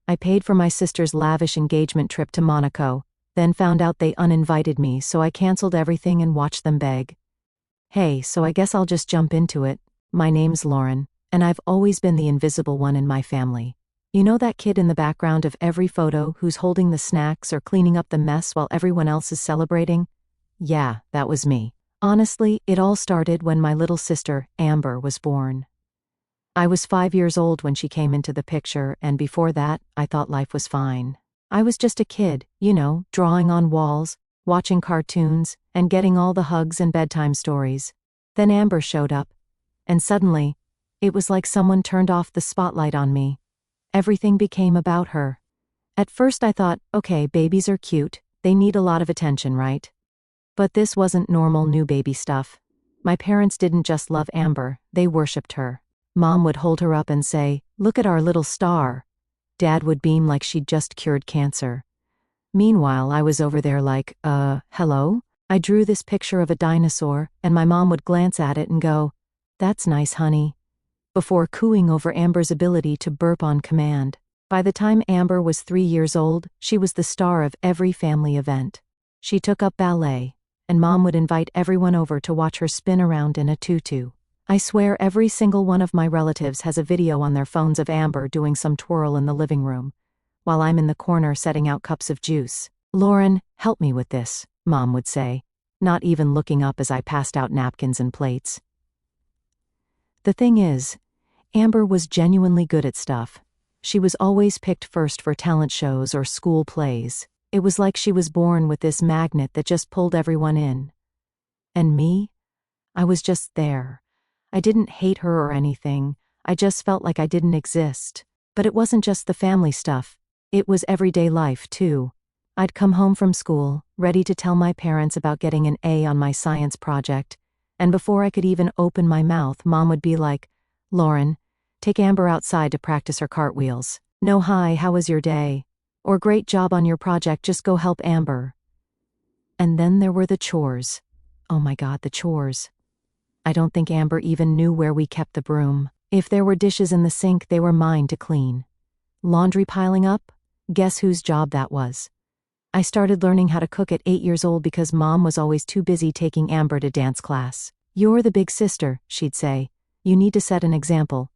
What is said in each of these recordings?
I paid for my sister's lavish engagement trip to Monaco, then found out they uninvited me, so I canceled everything and watched them beg. Hey, so I guess I'll just jump into it. My name's Lauren, and I've always been the invisible one in my family. You know that kid in the background of every photo who's holding the snacks or cleaning up the mess while everyone else is celebrating? Yeah, that was me. Honestly, it all started when my little sister, Amber, was born. I was 5 years old when she came into the picture, and before that, I thought life was fine. I was just a kid, drawing on walls, watching cartoons, and getting all the hugs and bedtime stories. Then Amber showed up, and suddenly, it was like someone turned off the spotlight on me. Everything became about her. At first I thought, okay, babies are cute, they need a lot of attention, right? But this wasn't normal new baby stuff. My parents didn't just love Amber, they worshipped her. Mom would hold her up and say, "Look at our little star." Dad would beam like she'd just cured cancer. Meanwhile, I was over there like, hello? I drew this picture of a dinosaur, and my mom would glance at it and go, "That's nice, honey," before cooing over Amber's ability to burp on command. By the time Amber was 3 years old, she was the star of every family event. She took up ballet, and Mom would invite everyone over to watch her spin around in a tutu. I swear every single one of my relatives has a video on their phones of Amber doing some twirl in the living room, while I'm in the corner setting out cups of juice. "Lauren, help me with this," Mom would say, not even looking up as I passed out napkins and plates. The thing is, Amber was genuinely good at stuff. She was always picked first for talent shows or school plays. It was like she was born with this magnet that just pulled everyone in. And me? I was just there. I didn't hate her or anything, I just felt like I didn't exist. But it wasn't just the family stuff, it was everyday life too. I'd come home from school, ready to tell my parents about getting an A on my science project, and before I could even open my mouth, Mom would be like, "Lauren, take Amber outside to practice her cartwheels." No "Hi, how was your day?" or "Great job on your project, just go help Amber." And then there were the chores. Oh my God, the chores. I don't think Amber even knew where we kept the broom. If there were dishes in the sink, they were mine to clean. Laundry piling up? Guess whose job that was? I started learning how to cook at 8 years old because Mom was always too busy taking Amber to dance class. "You're the big sister," she'd say. "You need to set an example."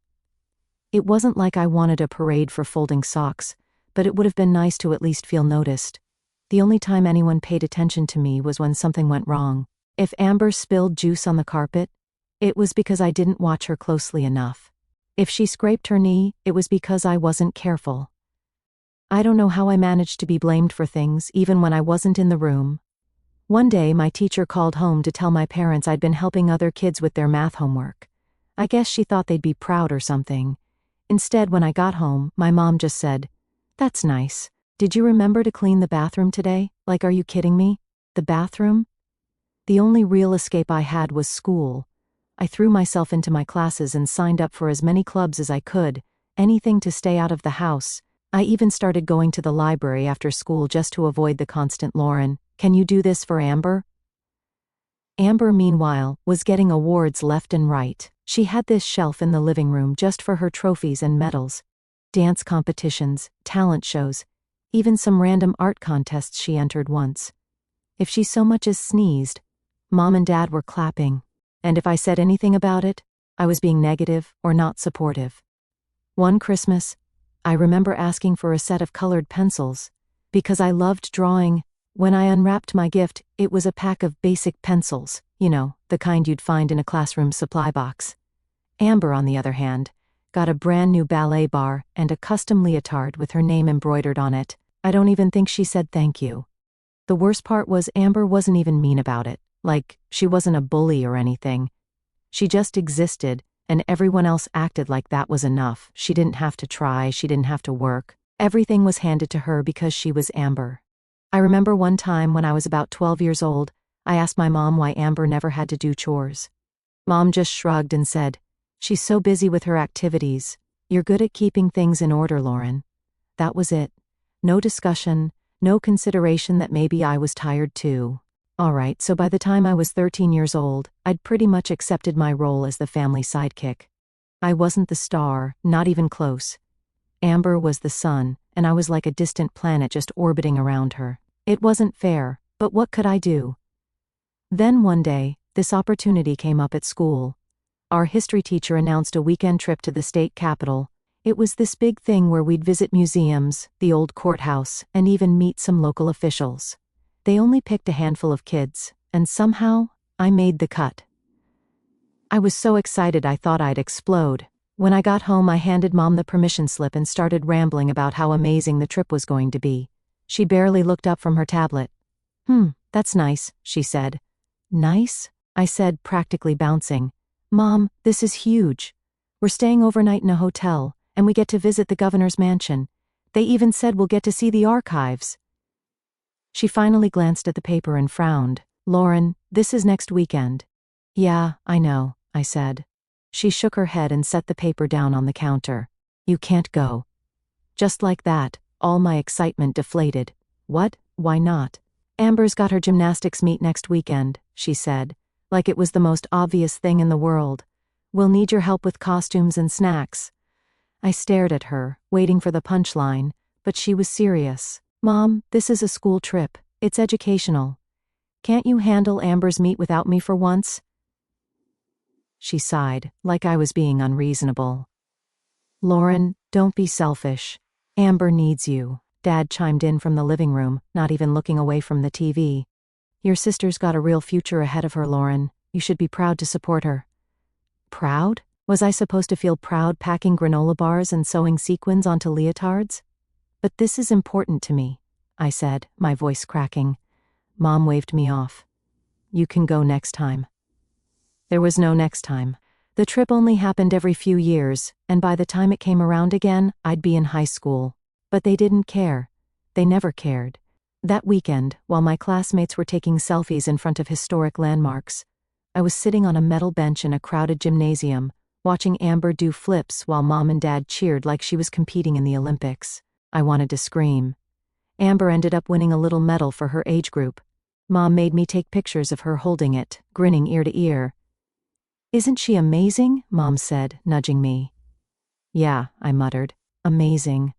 It wasn't like I wanted a parade for folding socks, but it would have been nice to at least feel noticed. The only time anyone paid attention to me was when something went wrong. If Amber spilled juice on the carpet, it was because I didn't watch her closely enough. If she scraped her knee, it was because I wasn't careful. I don't know how I managed to be blamed for things, even when I wasn't in the room. One day, my teacher called home to tell my parents I'd been helping other kids with their math homework. I guess she thought they'd be proud or something. Instead, when I got home, my mom just said, "That's nice. Did you remember to clean the bathroom today? Like, are you kidding me? The bathroom?" The only real escape I had was school. I threw myself into my classes and signed up for as many clubs as I could, anything to stay out of the house. I even started going to the library after school just to avoid the constant "Lauren, can you do this for Amber?" Amber, meanwhile, was getting awards left and right. She had this shelf in the living room just for her trophies and medals. Dance competitions, talent shows, even some random art contests she entered once. If she so much as sneezed, Mom and Dad were clapping. And if I said anything about it, I was being negative or not supportive. One Christmas, I remember asking for a set of colored pencils, because I loved drawing. When I unwrapped my gift, it was a pack of basic pencils, the kind you'd find in a classroom supply box. Amber, on the other hand, got a brand new ballet bar and a custom leotard with her name embroidered on it. I don't even think she said thank you. The worst part was Amber wasn't even mean about it. Like, she wasn't a bully or anything. She just existed, and everyone else acted like that was enough. She didn't have to try, she didn't have to work. Everything was handed to her because she was Amber. I remember one time when I was about 12 years old, I asked my mom why Amber never had to do chores. Mom just shrugged and said, "She's so busy with her activities. You're good at keeping things in order, Lauren." That was it. No discussion, no consideration that maybe I was tired too. Alright, so by the time I was 13 years old, I'd pretty much accepted my role as the family sidekick. I wasn't the star, not even close. Amber was the sun, and I was like a distant planet just orbiting around her. It wasn't fair, but what could I do? Then one day, this opportunity came up at school. Our history teacher announced a weekend trip to the state capital. It was this big thing where we'd visit museums, the old courthouse, and even meet some local officials. They only picked a handful of kids, and somehow, I made the cut. I was so excited I thought I'd explode. When I got home, I handed Mom the permission slip and started rambling about how amazing the trip was going to be. She barely looked up from her tablet. That's nice, she said. Nice? I said, practically bouncing. Mom, this is huge. We're staying overnight in a hotel, and we get to visit the governor's mansion. They even said we'll get to see the archives. She finally glanced at the paper and frowned. Lauren, this is next weekend. Yeah, I know, I said. She shook her head and set the paper down on the counter. You can't go. Just like that, all my excitement deflated. What? Why not? Amber's got her gymnastics meet next weekend, she said, like it was the most obvious thing in the world. We'll need your help with costumes and snacks. I stared at her, waiting for the punchline, but she was serious. Mom, this is a school trip. It's educational. Can't you handle Amber's meet without me for once? She sighed, like I was being unreasonable. Lauren, don't be selfish. Amber needs you. Dad chimed in from the living room, not even looking away from the TV. Your sister's got a real future ahead of her, Lauren. You should be proud to support her. Proud? Was I supposed to feel proud packing granola bars and sewing sequins onto leotards? But this is important to me, I said, my voice cracking. Mom waved me off. You can go next time. There was no next time. The trip only happened every few years, and by the time it came around again, I'd be in high school. But they didn't care. They never cared. That weekend, while my classmates were taking selfies in front of historic landmarks, I was sitting on a metal bench in a crowded gymnasium, watching Amber do flips while Mom and Dad cheered like she was competing in the Olympics. I wanted to scream. Amber ended up winning a little medal for her age group. Mom made me take pictures of her holding it, grinning ear to ear. Isn't she amazing? Mom said, nudging me. Yeah, I muttered. Amazing.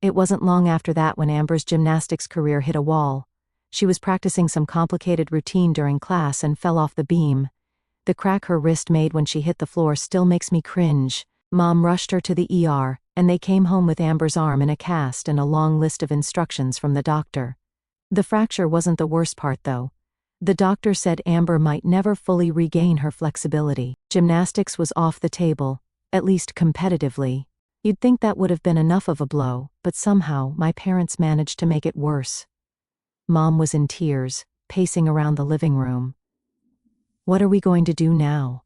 It wasn't long after that when Amber's gymnastics career hit a wall. She was practicing some complicated routine during class and fell off the beam. The crack her wrist made when she hit the floor still makes me cringe. Mom rushed her to the ER, and they came home with Amber's arm in a cast and a long list of instructions from the doctor. The fracture wasn't the worst part, though. The doctor said Amber might never fully regain her flexibility. Gymnastics was off the table, at least competitively. You'd think that would have been enough of a blow, but somehow my parents managed to make it worse. Mom was in tears, pacing around the living room. What are we going to do now?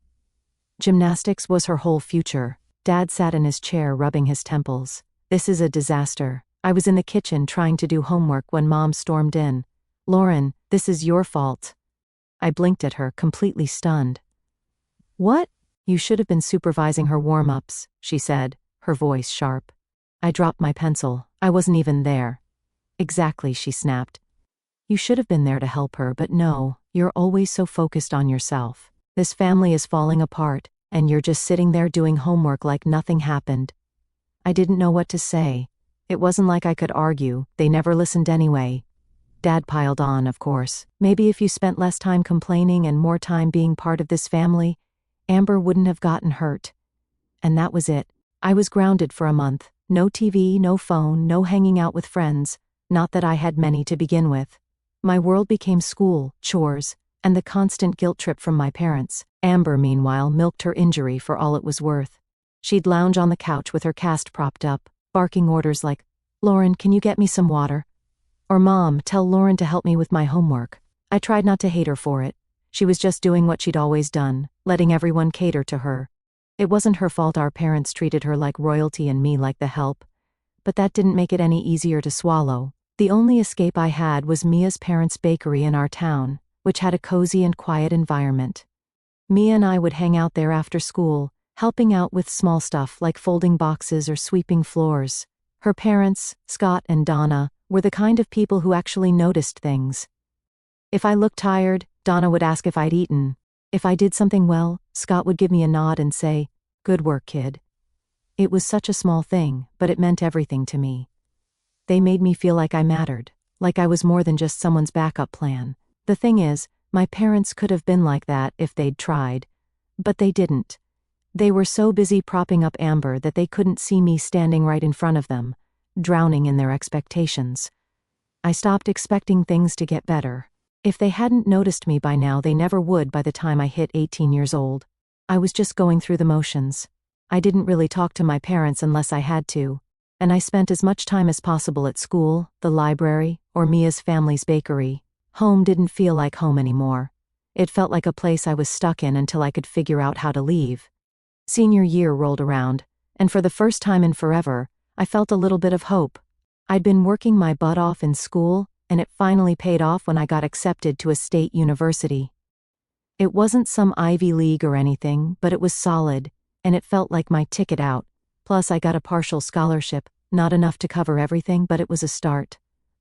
Gymnastics was her whole future. Dad sat in his chair rubbing his temples. This is a disaster. I was in the kitchen trying to do homework when Mom stormed in. Lauren, this is your fault. I blinked at her, completely stunned. What? You should have been supervising her warm-ups, she said, her voice sharp. I dropped my pencil. I wasn't even there. Exactly, she snapped. You should have been there to help her, but no, you're always so focused on yourself. This family is falling apart, and you're just sitting there doing homework like nothing happened. I didn't know what to say. It wasn't like I could argue, they never listened anyway. Dad piled on, of course. Maybe if you spent less time complaining and more time being part of this family, Amber wouldn't have gotten hurt. And that was it. I was grounded for a month. No TV, no phone, no hanging out with friends. Not that I had many to begin with. My world became school, chores, and the constant guilt trip from my parents. Amber, meanwhile, milked her injury for all it was worth. She'd lounge on the couch with her cast propped up, barking orders like, Lauren, can you get me some water? Or Mom, tell Lauren to help me with my homework. I tried not to hate her for it. She was just doing what she'd always done, letting everyone cater to her. It wasn't her fault our parents treated her like royalty and me like the help. But that didn't make it any easier to swallow. The only escape I had was Mia's parents' bakery in our town, which had a cozy and quiet environment. Mia and I would hang out there after school, helping out with small stuff like folding boxes or sweeping floors. Her parents, Scott and Donna, were the kind of people who actually noticed things. If I looked tired, Donna would ask if I'd eaten. If I did something well, Scott would give me a nod and say, "Good work, kid." It was such a small thing, but it meant everything to me. They made me feel like I mattered, like I was more than just someone's backup plan. The thing is, my parents could have been like that if they'd tried. But they didn't. They were so busy propping up Amber that they couldn't see me standing right in front of them, drowning in their expectations. I stopped expecting things to get better. If they hadn't noticed me by now, they never would by the time I hit 18 years old. I was just going through the motions. I didn't really talk to my parents unless I had to, and I spent as much time as possible at school, the library, or Mia's family's bakery. Home didn't feel like home anymore. It felt like a place I was stuck in until I could figure out how to leave. Senior year rolled around, and for the first time in forever, I felt a little bit of hope. I'd been working my butt off in school, and it finally paid off when I got accepted to a state university. It wasn't some Ivy League or anything, but it was solid, and it felt like my ticket out. Plus I got a partial scholarship, not enough to cover everything, but it was a start.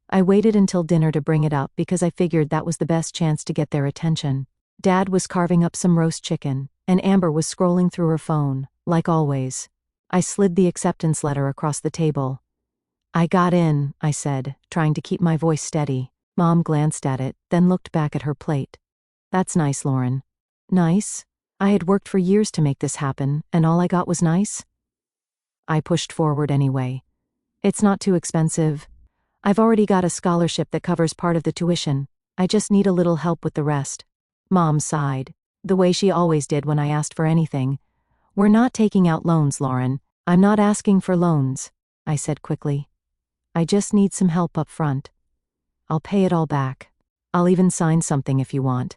I waited until dinner to bring it up because I figured that was the best chance to get their attention. Dad was carving up some roast chicken, and Amber was scrolling through her phone, like always. I slid the acceptance letter across the table. "I got in," I said, trying to keep my voice steady. Mom glanced at it, then looked back at her plate. "That's nice, Lauren." "Nice? I had worked for years to make this happen, and all I got was nice?" I pushed forward anyway. "It's not too expensive. I've already got a scholarship that covers part of the tuition. I just need a little help with the rest." Mom sighed, the way she always did when I asked for anything. "We're not taking out loans, Lauren. I'm not asking for loans," I said quickly. "I just need some help up front. I'll pay it all back. I'll even sign something if you want."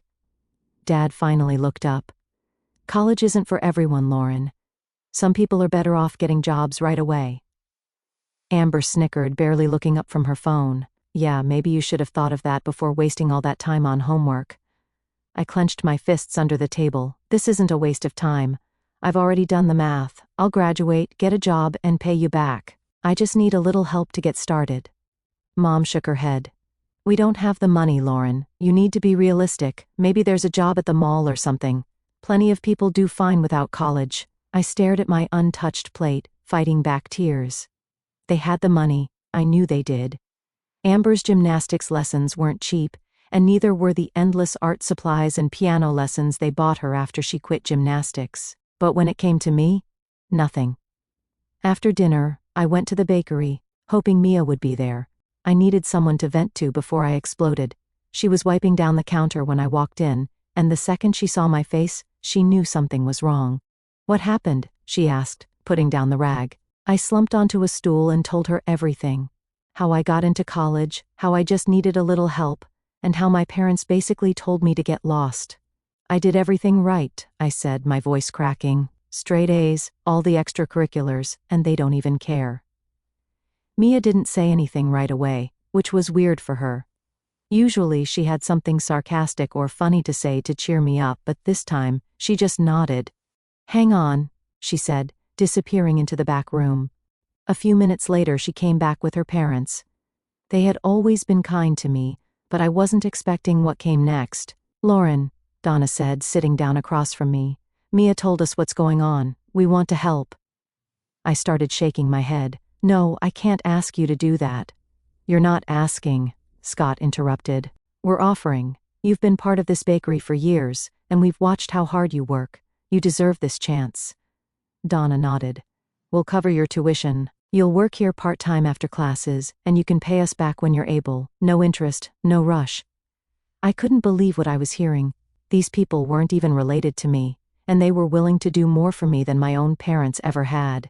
Dad finally looked up. "College isn't for everyone, Lauren. Some people are better off getting jobs right away." Amber snickered, barely looking up from her phone. "Yeah, maybe you should have thought of that before wasting all that time on homework." I clenched my fists under the table. "This isn't a waste of time. I've already done the math. I'll graduate, get a job, and pay you back. I just need a little help to get started." Mom shook her head. "We don't have the money, Lauren. You need to be realistic. Maybe there's a job at the mall or something. Plenty of people do fine without college." I stared at my untouched plate, fighting back tears. They had the money. I knew they did. Amber's gymnastics lessons weren't cheap, and neither were the endless art supplies and piano lessons they bought her after she quit gymnastics. But when it came to me, nothing. After dinner, I went to the bakery, hoping Mia would be there. I needed someone to vent to before I exploded. She was wiping down the counter when I walked in, and the second she saw my face, she knew something was wrong. "What happened?" she asked, putting down the rag. I slumped onto a stool and told her everything. How I got into college, how I just needed a little help, and how my parents basically told me to get lost. "I did everything right," I said, my voice cracking. "Straight A's, all the extracurriculars, and they don't even care." Mia didn't say anything right away, which was weird for her. Usually she had something sarcastic or funny to say to cheer me up, but this time, she just nodded. "Hang on," she said, disappearing into the back room. A few minutes later she came back with her parents. They had always been kind to me, but I wasn't expecting what came next. "Lauren," Donna said, sitting down across from me. "Mia told us what's going on. We want to help." I started shaking my head. "No, I can't ask you to do that." "You're not asking," Scott interrupted. "We're offering. You've been part of this bakery for years, and we've watched how hard you work. You deserve this chance." Donna nodded. "We'll cover your tuition. You'll work here part-time after classes, and you can pay us back when you're able. No interest, no rush." I couldn't believe what I was hearing. These people weren't even related to me, and they were willing to do more for me than my own parents ever had.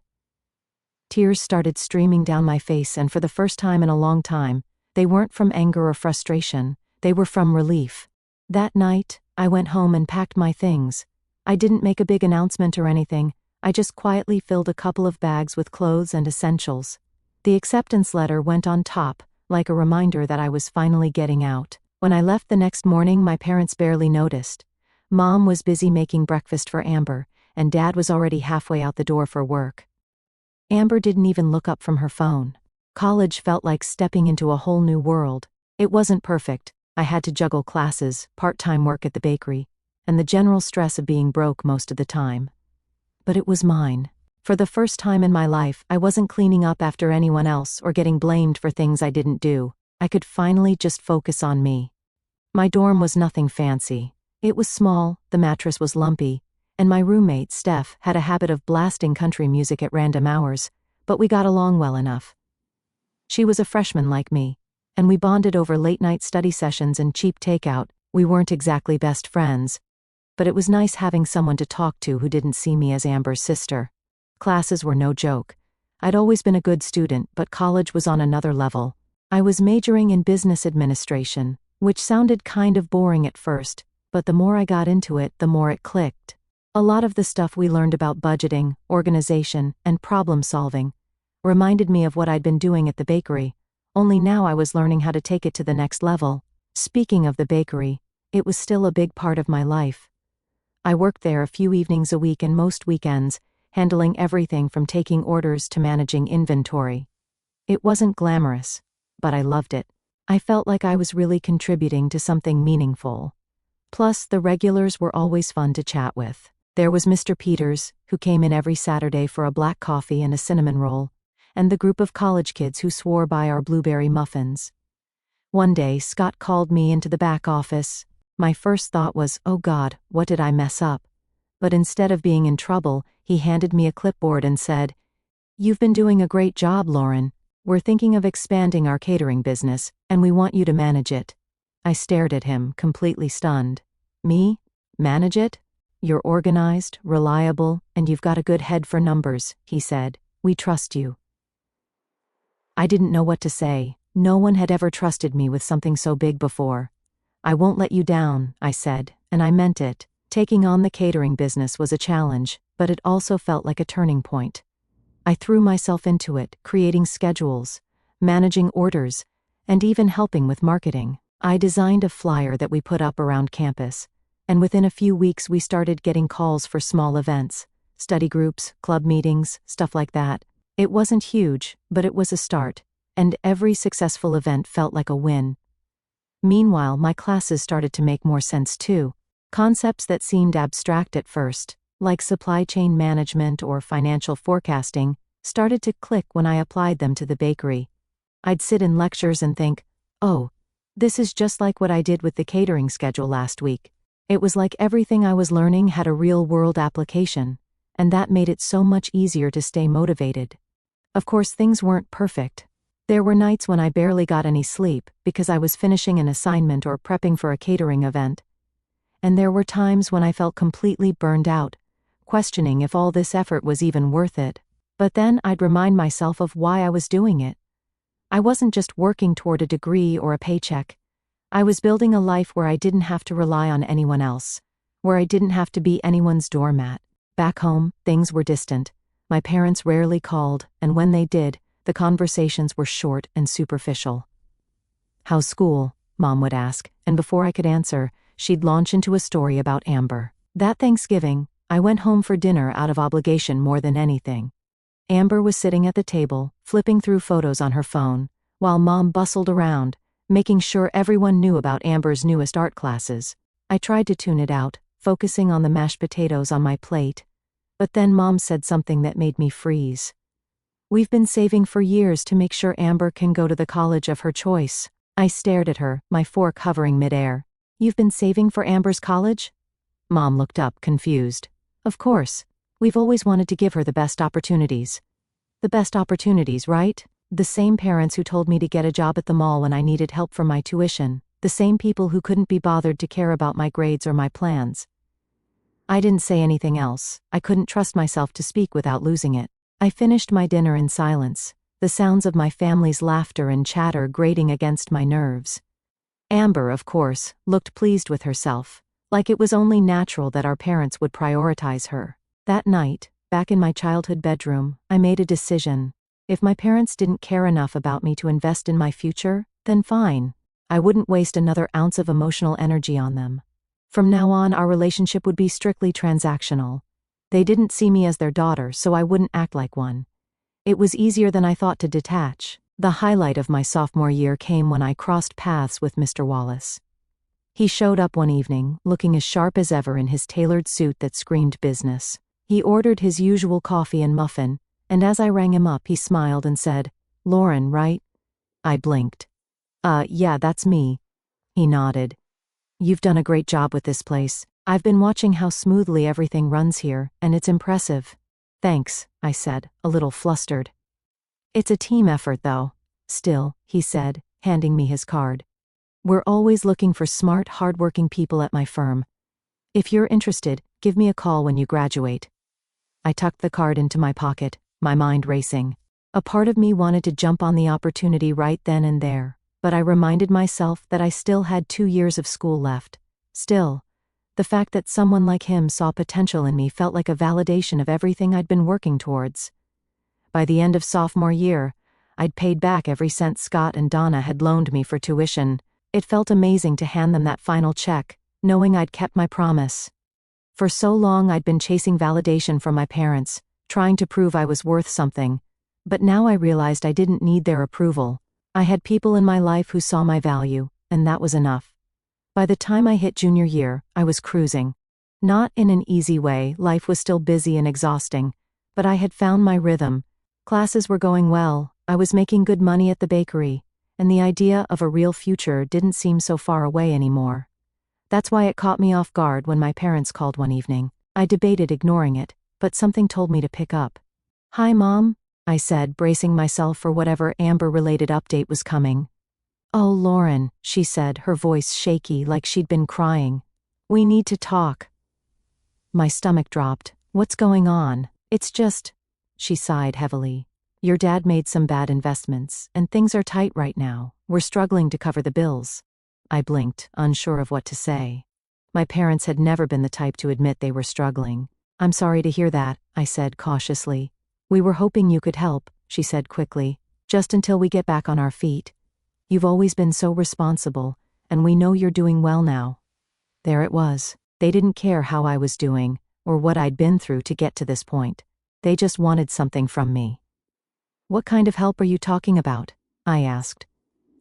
Tears started streaming down my face, and for the first time in a long time, they weren't from anger or frustration, they were from relief. That night, I went home and packed my things. I didn't make a big announcement or anything. I just quietly filled a couple of bags with clothes and essentials. The acceptance letter went on top, like a reminder that I was finally getting out. When I left the next morning, my parents barely noticed. Mom was busy making breakfast for Amber, and Dad was already halfway out the door for work. Amber didn't even look up from her phone. College felt like stepping into a whole new world. It wasn't perfect. I had to juggle classes, part-time work at the bakery, and the general stress of being broke most of the time. But it was mine. For the first time in my life, I wasn't cleaning up after anyone else or getting blamed for things I didn't do. I could finally just focus on me. My dorm was nothing fancy. It was small, the mattress was lumpy, and my roommate, Steph, had a habit of blasting country music at random hours, but we got along well enough. She was a freshman like me, and we bonded over late-night study sessions and cheap takeout. We weren't exactly best friends, but it was nice having someone to talk to who didn't see me as Amber's sister. Classes were no joke. I'd always been a good student, but college was on another level. I was majoring in business administration, which sounded kind of boring at first, but the more I got into it, the more it clicked. A lot of the stuff we learned about budgeting, organization, and problem solving reminded me of what I'd been doing at the bakery, only now I was learning how to take it to the next level. Speaking of the bakery, it was still a big part of my life. I worked there a few evenings a week and most weekends, handling everything from taking orders to managing inventory. It wasn't glamorous, but I loved it. I felt like I was really contributing to something meaningful. Plus, the regulars were always fun to chat with. There was Mr. Peters, who came in every Saturday for a black coffee and a cinnamon roll, and the group of college kids who swore by our blueberry muffins. One day, Scott called me into the back office. My first thought was, oh God, what did I mess up? But instead of being in trouble, he handed me a clipboard and said, "You've been doing a great job, Lauren. We're thinking of expanding our catering business, and we want you to manage it." I stared at him, completely stunned. Me? Manage it? "You're organized, reliable, and you've got a good head for numbers," he said. "We trust you." I didn't know what to say. No one had ever trusted me with something so big before. "I won't let you down," I said, and I meant it. Taking on the catering business was a challenge, but it also felt like a turning point. I threw myself into it, creating schedules, managing orders, and even helping with marketing. I designed a flyer that we put up around campus, and within a few weeks we started getting calls for small events, study groups, club meetings, stuff like that. It wasn't huge, but it was a start, and every successful event felt like a win. Meanwhile, my classes started to make more sense too. Concepts that seemed abstract at first, like supply chain management or financial forecasting, started to click when I applied them to the bakery. I'd sit in lectures and think, oh, this is just like what I did with the catering schedule last week. It was like everything I was learning had a real-world application, and that made it so much easier to stay motivated. Of course, things weren't perfect. There were nights when I barely got any sleep because I was finishing an assignment or prepping for a catering event. And there were times when I felt completely burned out, questioning if all this effort was even worth it. But then I'd remind myself of why I was doing it. I wasn't just working toward a degree or a paycheck. I was building a life where I didn't have to rely on anyone else, where I didn't have to be anyone's doormat. Back home, things were distant. My parents rarely called, and when they did, the conversations were short and superficial. "How's school?" Mom would ask, and before I could answer, she'd launch into a story about Amber. That Thanksgiving, I went home for dinner out of obligation more than anything. Amber was sitting at the table, flipping through photos on her phone, while Mom bustled around, making sure everyone knew about Amber's newest art classes. I tried to tune it out, focusing on the mashed potatoes on my plate. But then Mom said something that made me freeze. "We've been saving for years to make sure Amber can go to the college of her choice." I stared at her, my fork hovering midair. "You've been saving for Amber's college?" Mom looked up, confused. "Of course. We've always wanted to give her the best opportunities." "The best opportunities, right?" The same parents who told me to get a job at the mall when I needed help for my tuition. The same people who couldn't be bothered to care about my grades or my plans. I didn't say anything else. I couldn't trust myself to speak without losing it. I finished my dinner in silence, the sounds of my family's laughter and chatter grating against my nerves. Amber, of course, looked pleased with herself, like it was only natural that our parents would prioritize her. That night, back in my childhood bedroom, I made a decision. If my parents didn't care enough about me to invest in my future, then fine. I wouldn't waste another ounce of emotional energy on them. From now on, our relationship would be strictly transactional. They didn't see me as their daughter, so I wouldn't act like one. It was easier than I thought to detach. The highlight of my sophomore year came when I crossed paths with Mr. Wallace. He showed up one evening, looking as sharp as ever in his tailored suit that screamed business. He ordered his usual coffee and muffin, and as I rang him up he smiled and said, "Lauren, right?" I blinked. Yeah, that's me." He nodded. "You've done a great job with this place. I've been watching how smoothly everything runs here, and it's impressive." "Thanks," I said, a little flustered. "It's a team effort, though." "Still," he said, handing me his card. "We're always looking for smart, hardworking people at my firm. If you're interested, give me a call when you graduate." I tucked the card into my pocket, my mind racing. A part of me wanted to jump on the opportunity right then and there, but I reminded myself that I still had 2 years of school left. Still, the fact that someone like him saw potential in me felt like a validation of everything I'd been working towards. By the end of sophomore year, I'd paid back every cent Scott and Donna had loaned me for tuition. It felt amazing to hand them that final check, knowing I'd kept my promise. For so long I'd been chasing validation from my parents, trying to prove I was worth something. But now I realized I didn't need their approval. I had people in my life who saw my value, and that was enough. By the time I hit junior year, I was cruising. Not in an easy way, life was still busy and exhausting, but I had found my rhythm. Classes were going well, I was making good money at the bakery, and the idea of a real future didn't seem so far away anymore. That's why it caught me off guard when my parents called one evening. I debated ignoring it, but something told me to pick up. "Hi, Mom," I said, bracing myself for whatever Amber-related update was coming. "Oh, Lauren," she said, her voice shaky like she'd been crying. "We need to talk." My stomach dropped. "What's going on?" "It's just," she sighed heavily. "Your dad made some bad investments, and things are tight right now. We're struggling to cover the bills." I blinked, unsure of what to say. My parents had never been the type to admit they were struggling. "I'm sorry to hear that," I said cautiously. "We were hoping you could help," she said quickly, "just until we get back on our feet. You've always been so responsible, and we know you're doing well now." There it was. They didn't care how I was doing, or what I'd been through to get to this point. They just wanted something from me. "What kind of help are you talking about?" I asked,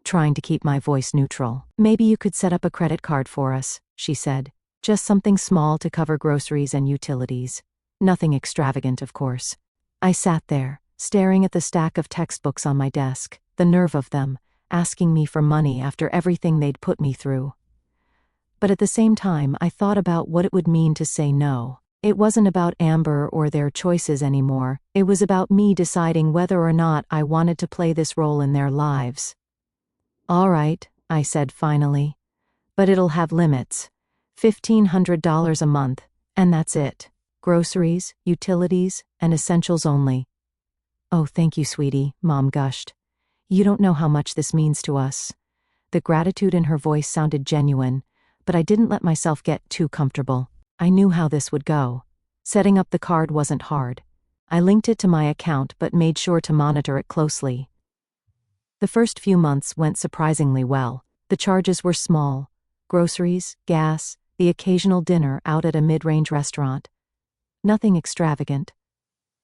trying to keep my voice neutral. "Maybe you could set up a credit card for us," she said. "Just something small to cover groceries and utilities. Nothing extravagant, of course." I sat there, staring at the stack of textbooks on my desk, the nerve of them, asking me for money after everything they'd put me through. But at the same time, I thought about what it would mean to say no. It wasn't about Amber or their choices anymore. It was about me deciding whether or not I wanted to play this role in their lives. "All right," I said finally. "But it'll have limits. $1,500 a month, and that's it. Groceries, utilities, and essentials only." "Oh, thank you, sweetie," Mom gushed. "You don't know how much this means to us." The gratitude in her voice sounded genuine, but I didn't let myself get too comfortable. I knew how this would go. Setting up the card wasn't hard. I linked it to my account but made sure to monitor it closely. The first few months went surprisingly well. The charges were small: groceries, gas, the occasional dinner out at a mid-range restaurant. Nothing extravagant.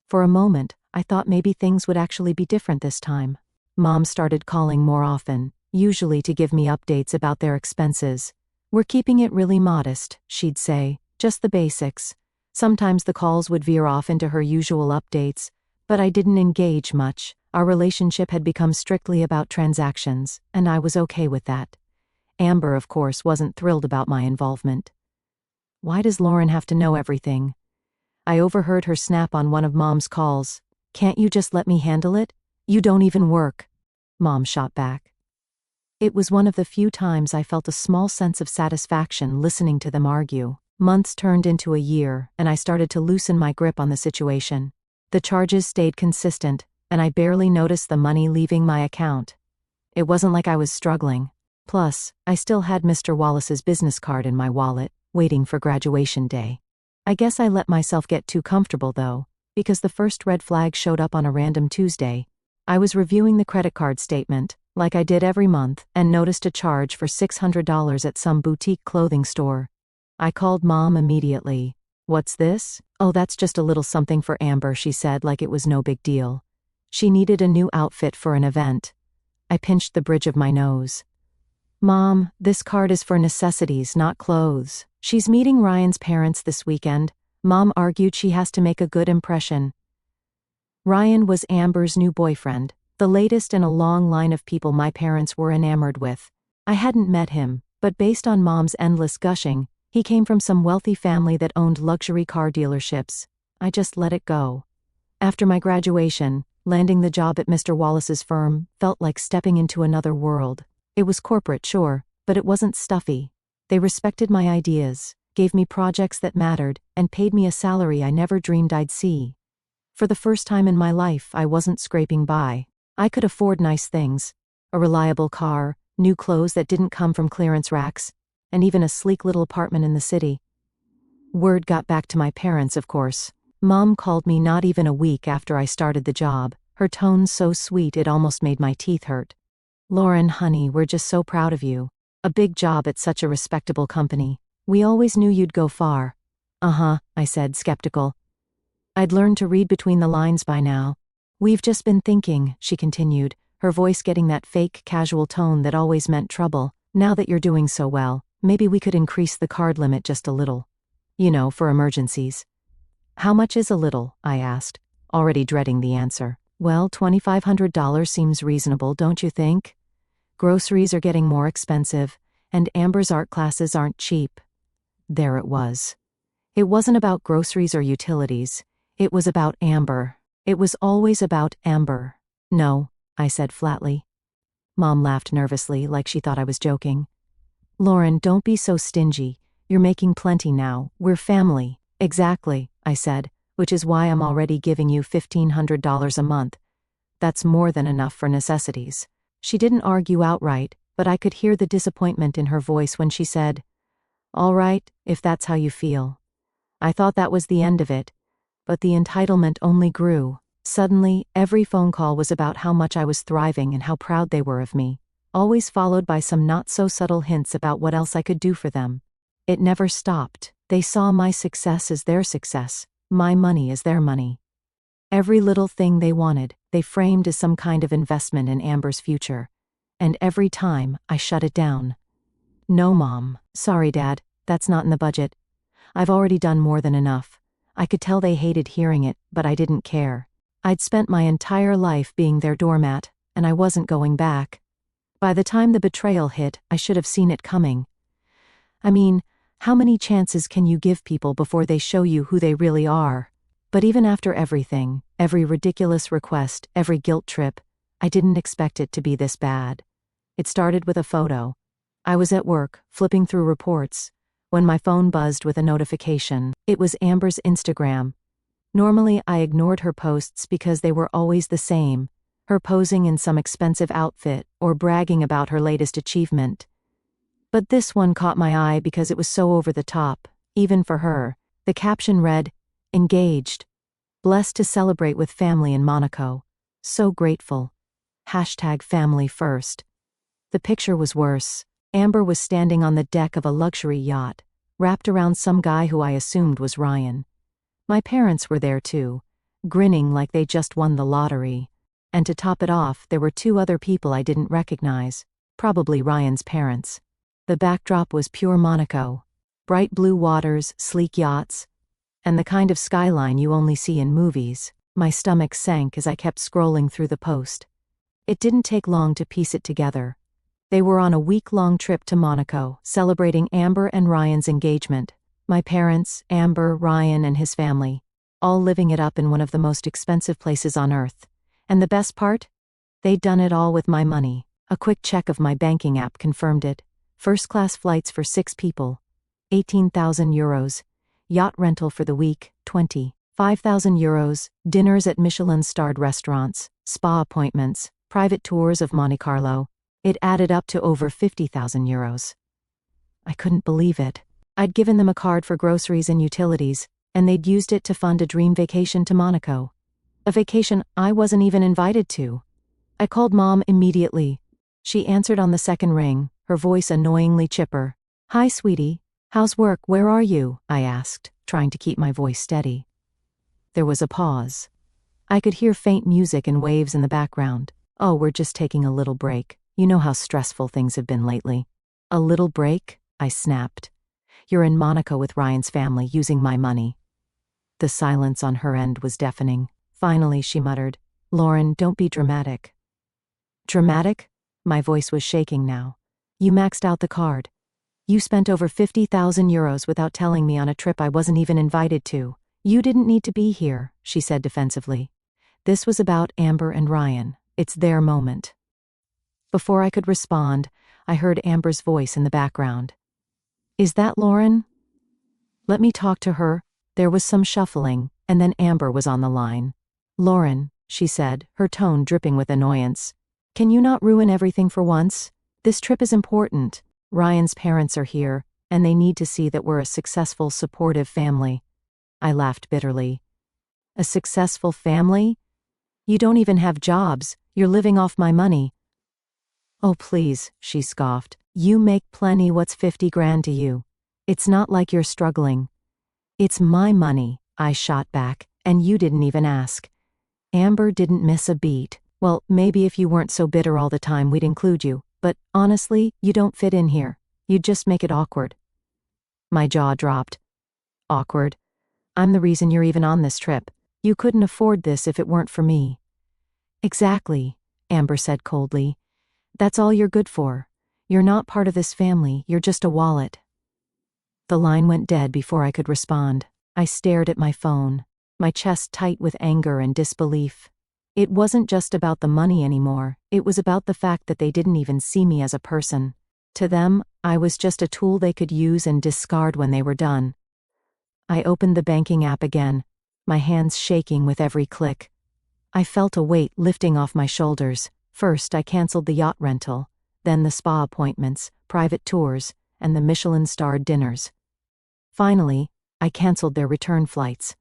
For a moment, I thought maybe things would actually be different this time. Mom started calling more often, usually to give me updates about their expenses. "We're keeping it really modest," she'd say, "just the basics." Sometimes the calls would veer off into her usual updates, but I didn't engage much. Our relationship had become strictly about transactions, and I was okay with that. Amber, of course, wasn't thrilled about my involvement. "Why does Lauren have to know everything?" I overheard her snap on one of Mom's calls. "Can't you just let me handle it? You don't even work," Mom shot back. It was one of the few times I felt a small sense of satisfaction listening to them argue. Months turned into a year, and I started to loosen my grip on the situation. The charges stayed consistent, and I barely noticed the money leaving my account. It wasn't like I was struggling. Plus, I still had Mr. Wallace's business card in my wallet, waiting for graduation day. I guess I let myself get too comfortable, though, because the first red flag showed up on a random Tuesday. I was reviewing the credit card statement, like I did every month, and noticed a charge for $600 at some boutique clothing store. I called Mom immediately. "What's this?" "Oh, that's just a little something for Amber," she said, like it was no big deal. She needed a new outfit for an event. I pinched the bridge of my nose. "Mom, this card is for necessities, not clothes. She's meeting Ryan's parents this weekend. Mom argued she has to make a good impression. Ryan was Amber's new boyfriend, the latest in a long line of people my parents were enamored with. I hadn't met him, but based on Mom's endless gushing, he came from some wealthy family that owned luxury car dealerships. I just let it go. After my graduation, landing the job at Mr. Wallace's firm felt like stepping into another world. It was corporate, sure, but it wasn't stuffy. They respected my ideas, gave me projects that mattered, and paid me a salary I never dreamed I'd see. For the first time in my life, I wasn't scraping by. I could afford nice things. A reliable car, new clothes that didn't come from clearance racks, and even a sleek little apartment in the city. Word got back to my parents, of course. Mom called me not even a week after I started the job, her tone so sweet it almost made my teeth hurt. "Lauren, honey, we're just so proud of you. A big job at such a respectable company. We always knew you'd go far." "Uh-huh," I said, skeptical. I'd learned to read between the lines by now. "We've just been thinking," she continued, her voice getting that fake, casual tone that always meant trouble. "Now that you're doing so well, maybe we could increase the card limit just a little. You know, for emergencies." "How much is a little?" I asked, already dreading the answer. "Well, $2,500 seems reasonable, don't you think? Groceries are getting more expensive, and Amber's art classes aren't cheap." There it was. It wasn't about groceries or utilities. It was about Amber. It was always about Amber. "No," I said flatly. Mom laughed nervously, like she thought I was joking. "Lauren, don't be so stingy. You're making plenty now. We're family." "Exactly," I said, "which is why I'm already giving you $1,500 a month. That's more than enough for necessities." She didn't argue outright, but I could hear the disappointment in her voice when she said, "All right, if that's how you feel." I thought that was the end of it, but the entitlement only grew. Suddenly, every phone call was about how much I was thriving and how proud they were of me, always followed by some not-so-subtle hints about what else I could do for them. It never stopped. They saw my success as their success, my money as their money. Every little thing they wanted, they framed as some kind of investment in Amber's future. And every time, I shut it down. "No, Mom. Sorry, Dad. That's not in the budget. I've already done more than enough." I could tell they hated hearing it, but I didn't care. I'd spent my entire life being their doormat, and I wasn't going back. By the time the betrayal hit, I should have seen it coming. I mean, how many chances can you give people before they show you who they really are? But even after everything, every ridiculous request, every guilt trip, I didn't expect it to be this bad. It started with a photo. I was at work, flipping through reports, when my phone buzzed with a notification. It was Amber's Instagram. Normally, I ignored her posts because they were always the same, her posing in some expensive outfit or bragging about her latest achievement. But this one caught my eye because it was so over the top, even for her. The caption read, "Engaged. Blessed to celebrate with family in Monaco. So grateful. #family first." The picture was worse. Amber was standing on the deck of a luxury yacht, wrapped around some guy who I assumed was Ryan. My parents were there too, grinning like they just won the lottery. And to top it off, there were two other people I didn't recognize, probably Ryan's parents. The backdrop was pure Monaco. Bright blue waters, sleek yachts, and the kind of skyline you only see in movies. My stomach sank as I kept scrolling through the post. It didn't take long to piece it together. They were on a week-long trip to Monaco, celebrating Amber and Ryan's engagement. My parents, Amber, Ryan, and his family, all living it up in one of the most expensive places on earth. And the best part? They'd done it all with my money. A quick check of my banking app confirmed it. First-class flights for 6 people, €18,000. Yacht rental for the week, 25,000 euros, dinners at Michelin-starred restaurants, spa appointments, private tours of Monte Carlo. It added up to over 50,000 euros. I couldn't believe it. I'd given them a card for groceries and utilities, and they'd used it to fund a dream vacation to Monaco. A vacation I wasn't even invited to. I called Mom immediately. She answered on the second ring, her voice annoyingly chipper. "Hi, sweetie. How's work? Where are you?" I asked, trying to keep my voice steady. There was a pause. I could hear faint music and waves in the background. "Oh, we're just taking a little break. You know how stressful things have been lately." "A little break?" I snapped. "You're in Monaco with Ryan's family using my money." The silence on her end was deafening. Finally, she muttered, "Lauren, don't be dramatic." Dramatic? My voice was shaking now. You maxed out the card. You spent over 50,000 euros without telling me on a trip I wasn't even invited to. You didn't need to be here, she said defensively. This was about Amber and Ryan. It's their moment. Before I could respond, I heard Amber's voice in the background. Is that Lauren? Let me talk to her. There was some shuffling, and then Amber was on the line. Lauren, she said, her tone dripping with annoyance. Can you not ruin everything for once? This trip is important. Ryan's parents are here, and they need to see that we're a successful, supportive family. I laughed bitterly. A successful family? You don't even have jobs. You're living off my money. Oh, please, she scoffed. You make plenty. What's 50 grand to you? It's not like you're struggling. It's my money, I shot back, and you didn't even ask. Amber didn't miss a beat. Well, maybe if you weren't so bitter all the time we'd include you, but honestly, you don't fit in here. You'd just make it awkward. My jaw dropped. Awkward? I'm the reason you're even on this trip. You couldn't afford this if it weren't for me. Exactly, Amber said coldly. That's all you're good for. You're not part of this family, you're just a wallet. The line went dead before I could respond. I stared at my phone, my chest tight with anger and disbelief. It wasn't just about the money anymore, it was about the fact that they didn't even see me as a person. To them, I was just a tool they could use and discard when they were done. I opened the banking app again, my hands shaking with every click. I felt a weight lifting off my shoulders. First, I canceled the yacht rental, then the spa appointments, private tours, and the Michelin-starred dinners. Finally, I canceled their return flights.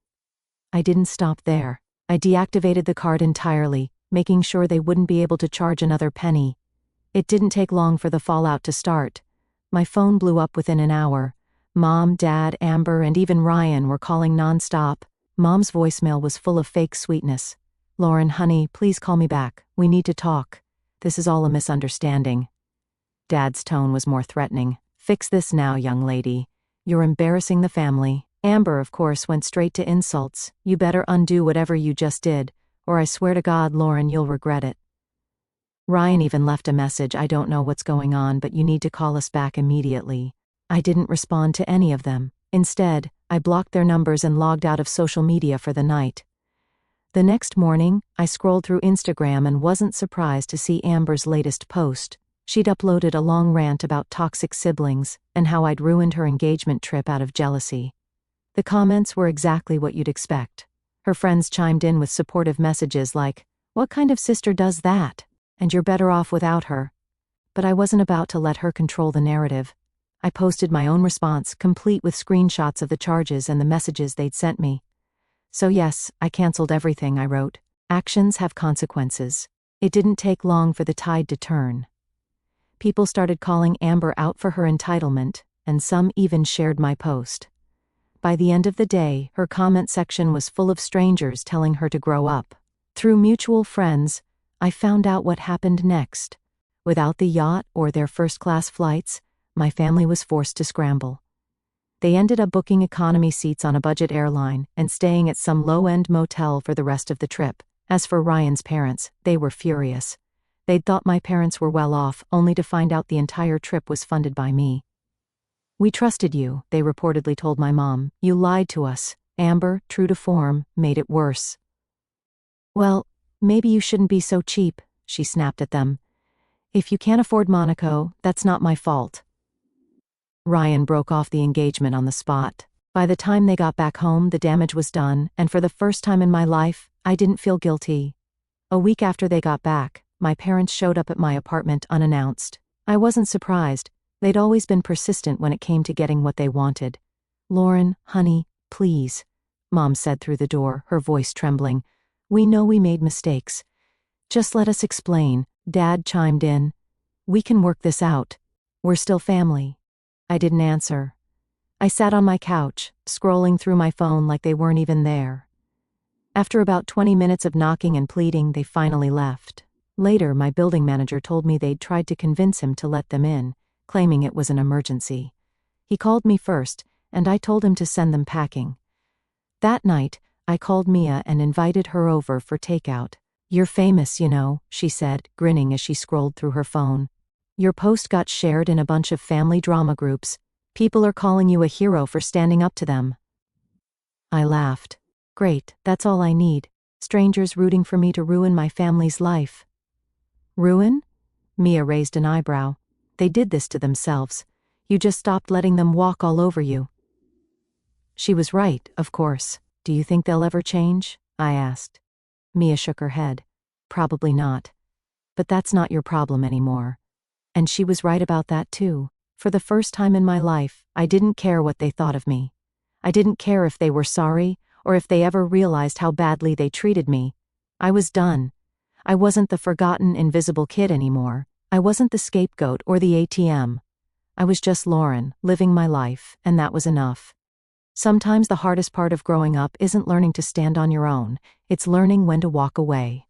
I didn't stop there. I deactivated the card entirely, making sure they wouldn't be able to charge another penny. It didn't take long for the fallout to start. My phone blew up within an hour. Mom, Dad, Amber, and even Ryan were calling nonstop. Mom's voicemail was full of fake sweetness. Lauren, honey, please call me back. We need to talk. This is all a misunderstanding. Dad's tone was more threatening. Fix this now, young lady. You're embarrassing the family. Amber, of course, went straight to insults. You better undo whatever you just did, or I swear to God, Lauren, you'll regret it. Ryan even left a message. I don't know what's going on, but you need to call us back immediately. I didn't respond to any of them. Instead, I blocked their numbers and logged out of social media for the night. The next morning, I scrolled through Instagram and wasn't surprised to see Amber's latest post. She'd uploaded a long rant about toxic siblings and how I'd ruined her engagement trip out of jealousy. The comments were exactly what you'd expect. Her friends chimed in with supportive messages like, "What kind of sister does that? And you're better off without her." But I wasn't about to let her control the narrative. I posted my own response, complete with screenshots of the charges and the messages they'd sent me. So yes, I canceled everything, I wrote. Actions have consequences. It didn't take long for the tide to turn. People started calling Amber out for her entitlement, and some even shared my post. By the end of the day, her comment section was full of strangers telling her to grow up. Through mutual friends, I found out what happened next. Without the yacht or their first-class flights, my family was forced to scramble. They ended up booking economy seats on a budget airline and staying at some low-end motel for the rest of the trip. As for Ryan's parents, they were furious. They'd thought my parents were well off, only to find out the entire trip was funded by me. "We trusted you," they reportedly told my mom. "You lied to us." Amber, true to form, made it worse. "Well, maybe you shouldn't be so cheap," she snapped at them. "If you can't afford Monaco, that's not my fault." Ryan broke off the engagement on the spot. By the time they got back home, the damage was done, and for the first time in my life, I didn't feel guilty. A week after they got back, my parents showed up at my apartment unannounced. I wasn't surprised. They'd always been persistent when it came to getting what they wanted. "Lauren, honey, please," Mom said through the door, her voice trembling. "We know we made mistakes. Just let us explain." Dad chimed in. "We can work this out. We're still family." I didn't answer. I sat on my couch, scrolling through my phone like they weren't even there. After about 20 minutes of knocking and pleading, they finally left. Later, my building manager told me they'd tried to convince him to let them in, claiming it was an emergency. He called me first, and I told him to send them packing. That night, I called Mia and invited her over for takeout. "You're famous, you know," she said, grinning as she scrolled through her phone. "Your post got shared in a bunch of family drama groups. People are calling you a hero for standing up to them." I laughed. "Great, that's all I need. Strangers rooting for me to ruin my family's life." "Ruin?" Mia raised an eyebrow. "They did this to themselves. You just stopped letting them walk all over you." She was right, of course. "Do you think they'll ever change?" I asked. Mia shook her head. "Probably not. But that's not your problem anymore." And she was right about that too. For the first time in my life, I didn't care what they thought of me. I didn't care if they were sorry, or if they ever realized how badly they treated me. I was done. I wasn't the forgotten, invisible kid anymore. I wasn't the scapegoat or the ATM. I was just Lauren, living my life, and that was enough. Sometimes the hardest part of growing up isn't learning to stand on your own, it's learning when to walk away.